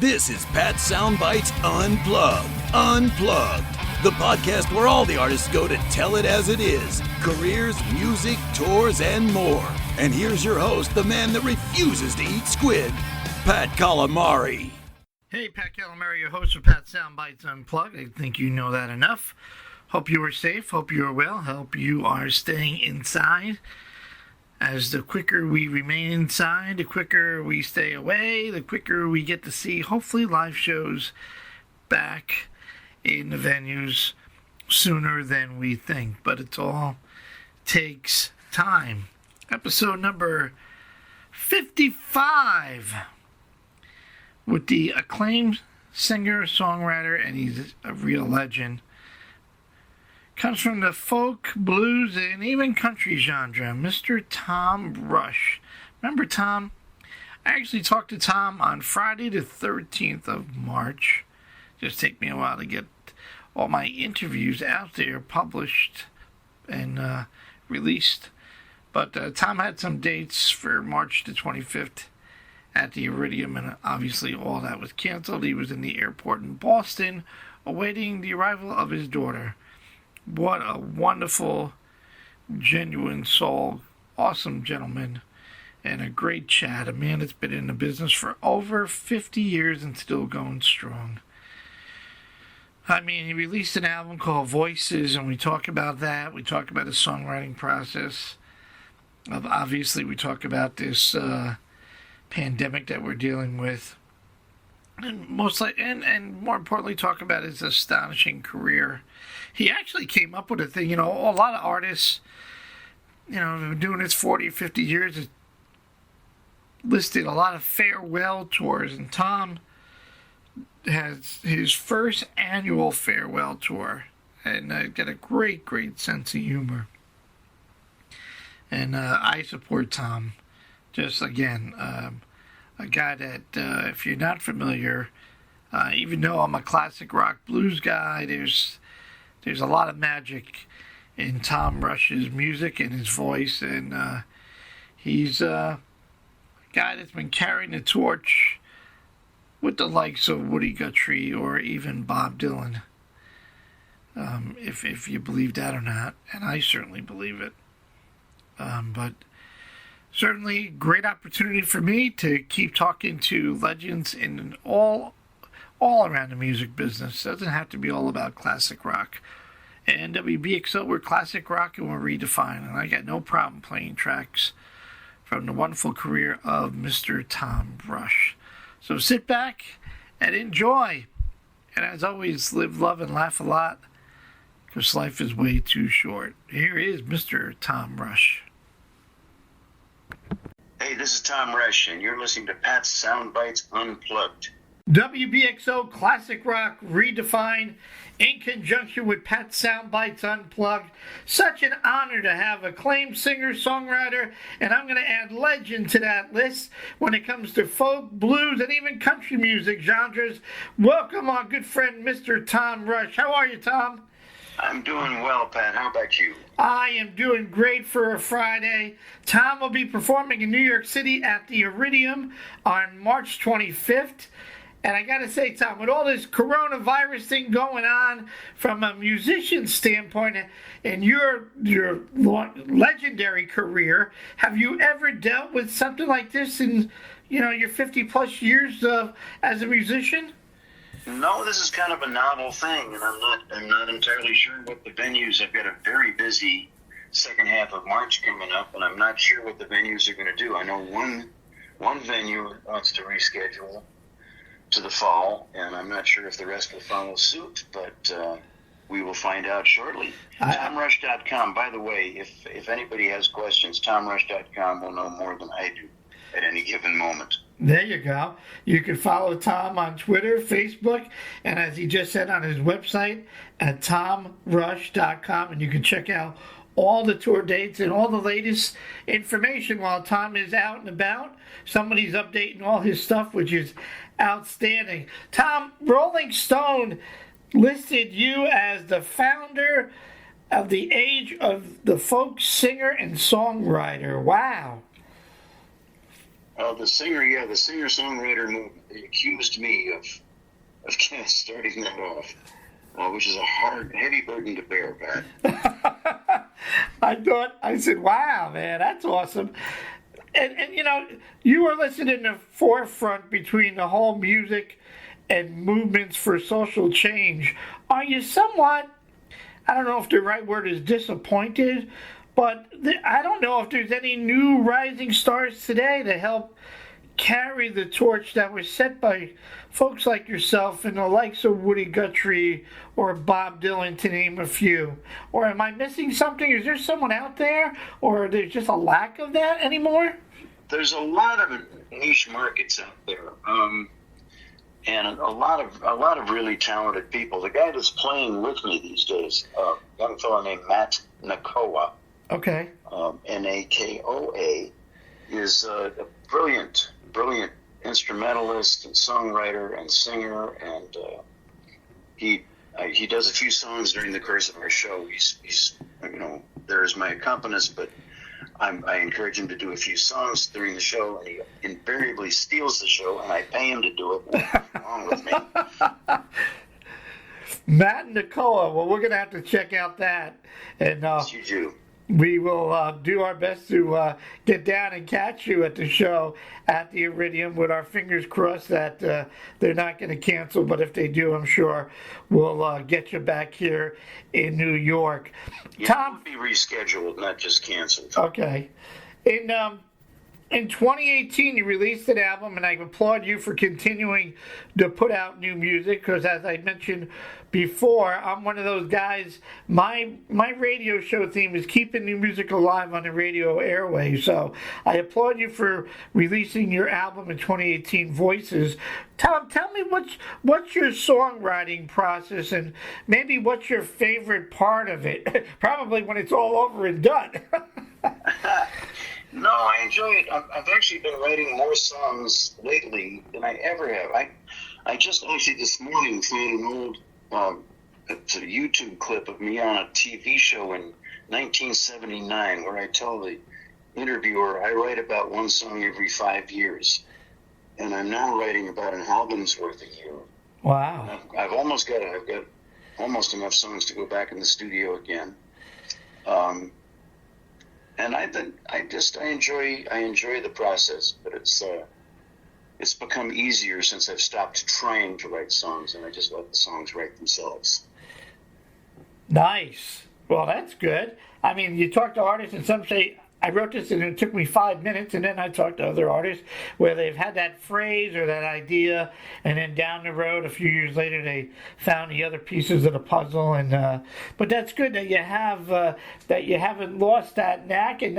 This is Pat Soundbites Unplugged. Unplugged. The podcast where all the artists go to tell it as it is. Careers, music, tours, and more. And here's your host, the man that refuses to eat squid, Pat Calamari. Hey, Pat Calamari, your host of Pat Soundbites Unplugged. I think you know that enough. Hope you are safe. Hope you are well. Hope you are staying inside. As the quicker we remain inside, the quicker we stay away, the quicker we get to see, hopefully, live shows back in the venues sooner than we think. But it all takes time. Episode number 55 with the acclaimed singer, songwriter, and he's a real legend. Comes from the folk, blues, and even country genre, Mr. Tom Rush. Remember Tom? I actually talked to Tom on Friday the 13th of March. Just take me a while to get all my interviews out there, published and released. But Tom had some dates for March the 25th at the Iridium, and obviously all that was canceled. He was in the airport in Boston, awaiting the arrival of his daughter. What a wonderful, genuine soul, awesome gentleman, and a great chat. A man that's been in the business for over 50 years and still going strong. I mean, he released an album called Voices, and we talk about that. We talk about his songwriting process. Obviously, we talk about this pandemic that we're dealing with. And and more importantly, talk about his astonishing career. He actually came up with a thing, a lot of artists, doing this 40 or 50 years, has listed a lot of farewell tours, and Tom has his first annual farewell tour, and got a great, great sense of humor. And I support Tom. Just, again, a guy that, if you're not familiar, even though I'm a classic rock blues guy, there's a lot of magic in Tom Rush's music and his voice, and he's a guy that's been carrying the torch with the likes of Woody Guthrie or even Bob Dylan, if you believe that or not, and I certainly believe it. But certainly great opportunity for me to keep talking to legends in all around the music business. It doesn't have to be all about classic rock. And WBXO, we're classic rock and we're redefined. And I got no problem playing tracks from the wonderful career of Mr. Tom Rush. So sit back and enjoy. And as always, live, love, and laugh a lot, because life is way too short. Here is Mr. Tom Rush. Hey, this is Tom Rush, and you're listening to Pat's Soundbites Unplugged. WBXO Classic Rock Redefined in conjunction with Pat Soundbites Unplugged. Such an honor to have acclaimed singer, songwriter, and I'm going to add legend to that list when it comes to folk, blues, and even country music genres. Welcome our good friend, Mr. Tom Rush. How are you, Tom? I'm doing well, Pat. How about you? I am doing great for a Friday. Tom will be performing in New York City at the Iridium on March 25th. And I got to say, Tom, with all this coronavirus thing going on from a musician standpoint and your legendary career, have you ever dealt with something like this in, your 50-plus years as a musician? No, this is kind of a novel thing, and I'm not entirely sure what the venues. I've got a very busy second half of March coming up, and I'm not sure what the venues are going to do. I know one venue wants to reschedule to the fall, and I'm not sure if the rest will follow suit, but we will find out shortly. TomRush.com. By the way, if anybody has questions, TomRush.com will know more than I do at any given moment. There you go. You can follow Tom on Twitter, Facebook, and as he just said, on his website at TomRush.com, and you can check out all the tour dates and all the latest information while Tom is out and about. Somebody's updating all his stuff, which is outstanding. Tom, Rolling Stone listed you as the founder of the age of the folk singer and songwriter. Wow. The singer-songwriter movement, they accused me of kind of starting that off, which is a heavy burden to bear, Pat. I said, wow, man, that's awesome. And you were listed in the forefront between the whole music and movements for social change. Are you somewhat, I don't know if the right word is disappointed, but I don't know if there's any new rising stars today to help carry the torch that was set by folks like yourself and the likes of Woody Guthrie or Bob Dylan, to name a few? Or am I missing something? Is there someone out there, or there's just a lack of that anymore? There's a lot of niche markets out there, and a lot of really talented people. The guy that's playing with me these days, a young fellow named Matt Nakoa. Okay. Nakoa, is a brilliant instrumentalist and songwriter and singer, and he does a few songs during the course of our show. He's there as my accompanist, but I encourage him to do a few songs during the show, and he invariably steals the show, and I pay him to do it along with me. Matt Nakoa, well, we're going to have to check out that. And yes, you do. We will do our best to get down and catch you at the show at the Iridium, with our fingers crossed that they're not going to cancel. But if they do, I'm sure we'll get you back here in New York. Yeah, Tom, it will be rescheduled, not just canceled. Okay. In 2018, you released an album, and I applaud you for continuing to put out new music, because as I mentioned before, I'm one of those guys. My radio show theme is keeping new music alive on the radio airwaves. So I applaud you for releasing your album in 2018, Voices. Tom, tell me what's your songwriting process, and maybe what's your favorite part of it? Probably when it's all over and done. No, I enjoy it. I've actually been writing more songs lately than I ever have. I just actually this morning found an old it's a YouTube clip of me on a TV show in 1979 where I tell the interviewer I write about one song every 5 years. And I'm now writing about an album's worth a year. Wow. I've got almost enough songs to go back in the studio again. And I enjoy the process, but it's become easier since I've stopped trying to write songs, and I just let the songs write themselves. Nice. Well, that's good. I mean, you talk to artists, and some say, I wrote this and it took me 5 minutes, and then I talked to other artists where they've had that phrase or that idea, and then down the road, a few years later, they found the other pieces of the puzzle. And but that's good that you have that you haven't lost that knack and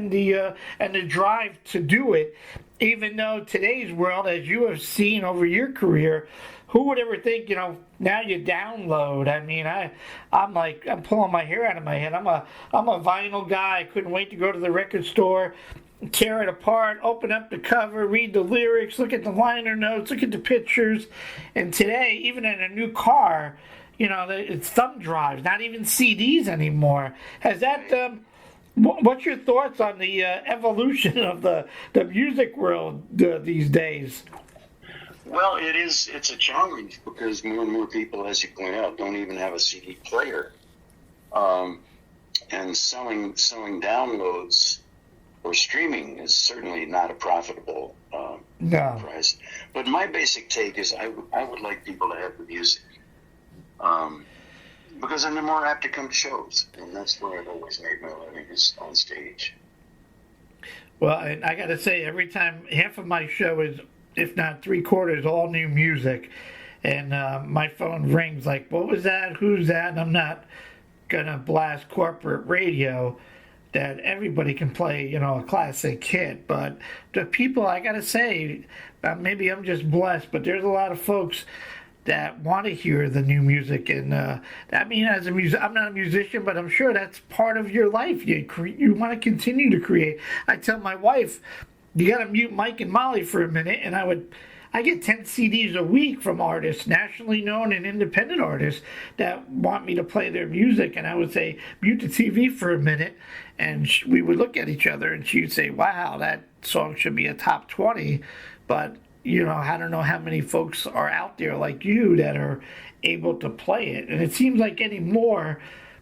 the drive to do it. Even though today's world, as you have seen over your career, who would ever think, now you download? I mean, I'm pulling my hair out of my head. I'm a vinyl guy. I couldn't wait to go to the record store, tear it apart, open up the cover, read the lyrics, look at the liner notes, look at the pictures. And today, even in a new car, it's thumb drives, not even CDs anymore. Has that... What's your thoughts on the evolution of the music world these days? Well, it's a challenge because more and more people, as you point out, don't even have a CD player. And selling downloads or streaming is certainly not a profitable price. But my basic take is I would like people to have the music. Because then they're more apt to come to shows, and that's where I've always made my living, is on stage. Well, and I got to say, every time, half of my show is, if not 3/4, all new music, and my phone rings like, what was that? Who's that? And I'm not going to blast corporate radio that everybody can play, a classic hit, but the people, I got to say, maybe I'm just blessed, but there's a lot of folks that want to hear the new music. And I mean, as I'm not a musician, but I'm sure that's part of your life. You want to continue to create. I tell my wife, you got to mute Mike and Molly for a minute, and I get 10 CDs a week from artists, nationally known and independent artists, that want me to play their music. And I would say, mute the TV for a minute, and we would look at each other, and she would say, wow, song should be a top 20, but I don't know how many folks are out there like you that are able to play it. And it seems like anymore,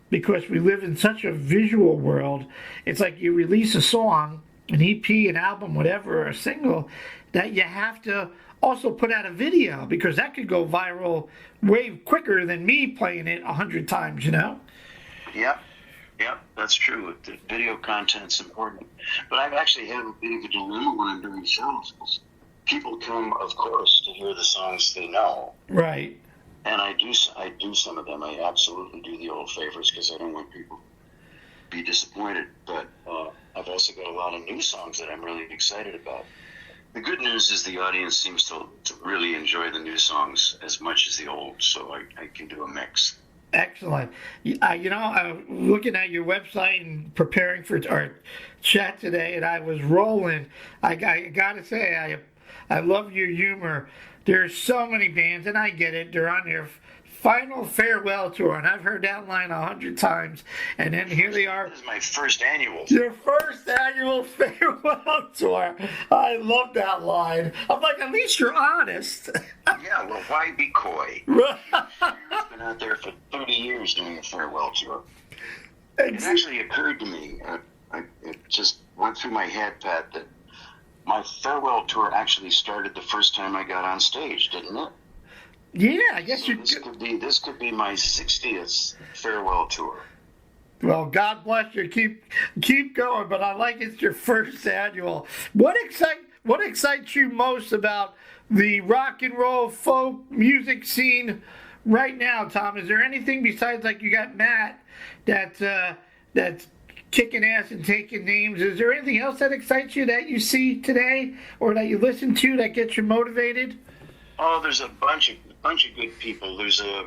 because we live in such a visual world, it's like you release a song, an EP, an album, whatever, a single, that you have to also put out a video, because that could go viral way quicker than me playing it 100 times, Yep, that's true. The video content's important. But I actually have a bit of a dilemma when I'm doing shows. People come, of course, to hear the songs they know. Right. And I do some of them. I absolutely do the old favorites because I don't want people to be disappointed. But I've also got a lot of new songs that I'm really excited about. The good news is the audience seems to really enjoy the new songs as much as the old, so I can do a mix. Excellent. I was looking at your website and preparing for our chat today, and I was rolling. I got to say, I love your humor. There's so many bands, and I get it. They're on their final farewell tour, and I've heard that line 100 times, and then here they are. This is my first annual. Your first annual farewell tour. I love that line. I'm like, at least you're honest. Yeah, well, why be coy? I've been out there for 30 years doing a farewell tour. It actually occurred to me, it just went through my head, Pat, that my farewell tour actually started the first time I got on stage, didn't it? Yeah, I guess so this could be my 60th farewell tour. Well, God bless you. Keep going, but I like it's your first annual. What excites you most about the rock and roll folk music scene right now, Tom? Is there anything besides, like, you got Matt that's kicking ass and taking names? Is there anything else that excites you that you see today or that you listen to that gets you motivated? Oh, there's a bunch of good people. There's a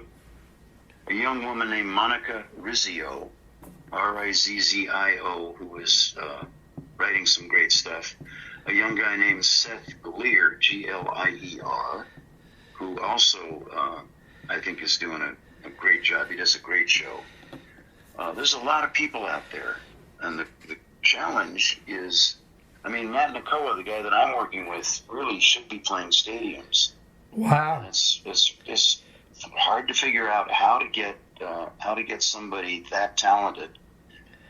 young woman named Monica Rizzio, Rizzio, who is writing some great stuff. A young guy named Seth Glier, Glier, who also I think is doing a great job. He does a great show. There's a lot of people out there, and the challenge is, Matt Nakoa, the guy that I'm working with, really should be playing stadiums. Wow. It's hard to figure out how to get somebody that talented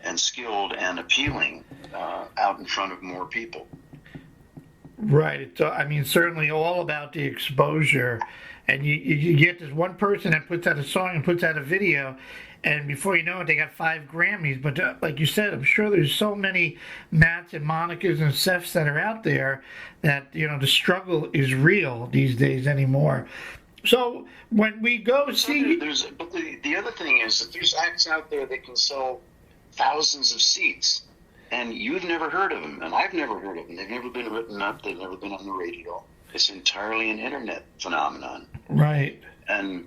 and skilled and appealing out in front of more people. Right. It's certainly all about the exposure. And you get this one person that puts out a song and puts out a video, and before you know it, they got 5 Grammys. But like you said, I'm sure there's so many Matts and Monicas and Seths that are out there that, the struggle is real these days anymore. So when we go see... But the other thing is that there's acts out there that can sell thousands of seats, and you've never heard of them, and I've never heard of them. They've never been written up. They've never been on the radio. It's entirely an internet phenomenon. Right. And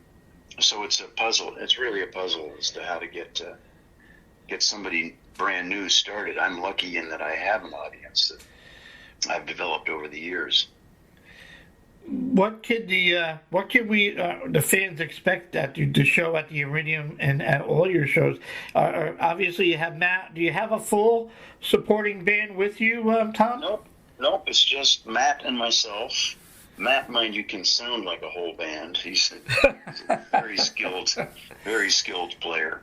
so it's a puzzle. It's really a puzzle as to how to get somebody brand new started. I'm lucky in that I have an audience that I've developed over the years. What can the fans expect at the show at the Iridium and at all your shows? Obviously, you have Matt. Do you have a full supporting band with you, Tom? Nope. It's just Matt and myself. Matt, mind you, can sound like a whole band. He's a very skilled player.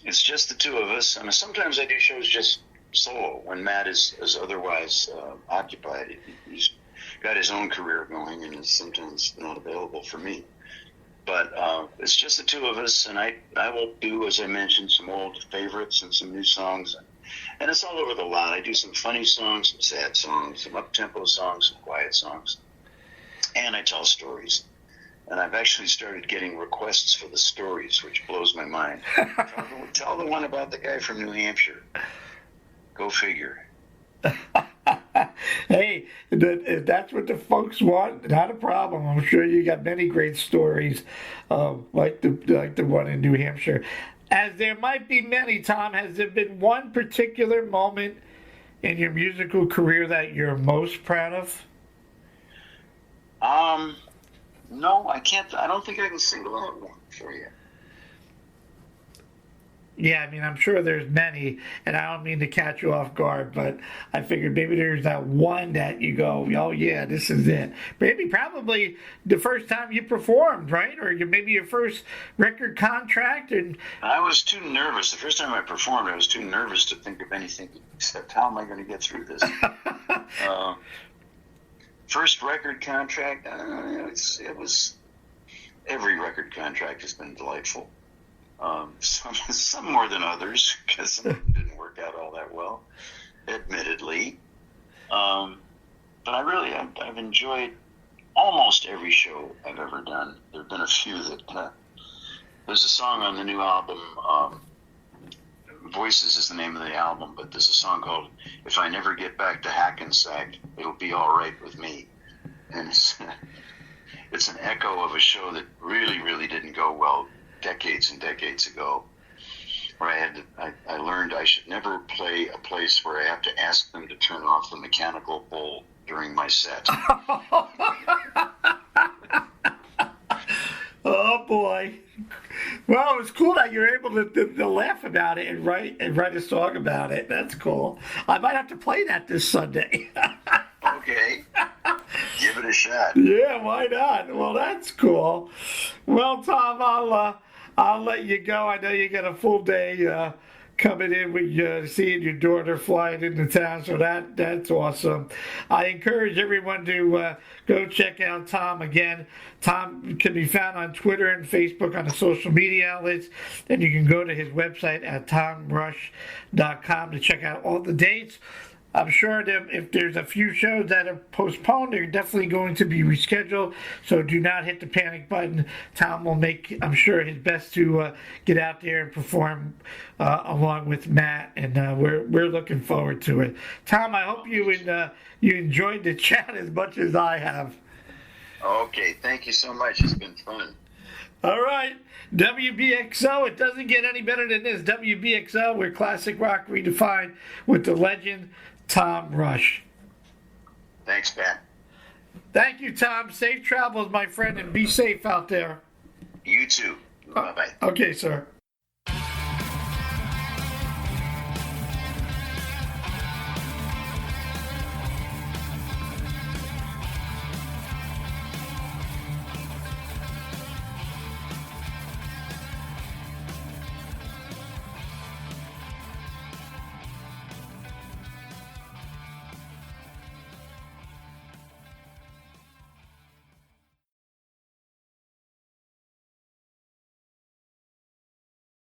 It's just the two of us, and sometimes I do shows just solo when Matt is otherwise occupied. He's got his own career going and is sometimes not available for me. But it's just the two of us, and I will do, as I mentioned, some old favorites and some new songs. And it's all over the lot. I do some funny songs, some sad songs, some up-tempo songs, some quiet songs. And I tell stories. And I've actually started getting requests for the stories, which blows my mind. Tell the one about the guy from New Hampshire. Go figure. Hey, if that's what the folks want, not a problem. I'm sure you got many great stories, like the one in New Hampshire. As there might be many, Tom, has there been one particular moment in your musical career that you're most proud of? No, I can't. I don't think I can single out one for you. Yeah, I mean, I'm sure there's many, and I don't mean to catch you off guard, but I figured maybe there's that one that you go, oh yeah, this is it. Maybe probably the first time you performed, right? Or maybe your first record contract. And I was too nervous. The first time I performed, I was too nervous to think of anything except how am I going to get through this? First record contract, it was, every record contract has been delightful. Some more than others, because some of them didn't work out all that well, admittedly. But I've enjoyed almost every show I've ever done. There have been a few that, there's a song on the new album, Voices is the name of the album, but there's a song called If I Never Get Back to Hackensack, It'll Be All Right With Me. And it's an echo of a show that really, really didn't go well decades and decades ago, where I learned I should never play a place where I have to ask them to turn off the mechanical bull during my set. Oh boy! Well, it was cool that you're able to laugh about it and write a song about it. That's cool. I might have to play that this Sunday. Okay, give it a shot. Yeah, why not? Well, that's cool. Well, Tom, I'll let you go. I know you got a full day coming in with seeing your daughter flying into town, so that's awesome. I encourage everyone to go check out Tom again. Tom can be found on Twitter and Facebook on the social media outlets, and you can go to his website at tomrush.com to check out all the dates. I'm sure that if there's a few shows that are postponed, they're definitely going to be rescheduled. So do not hit the panic button. Tom will make, I'm sure, his best to get out there and perform along with Matt, and we're looking forward to it. Tom, I hope you enjoyed the chat as much as I have. Okay, thank you so much. It's been fun. All right, WBXO, it doesn't get any better than this. WBXO, where classic rock redefined with the legend Tom Rush. Thanks, Pat. Thank you, Tom. Safe travels, my friend, and be safe out there. You too. Bye-bye. Okay, sir.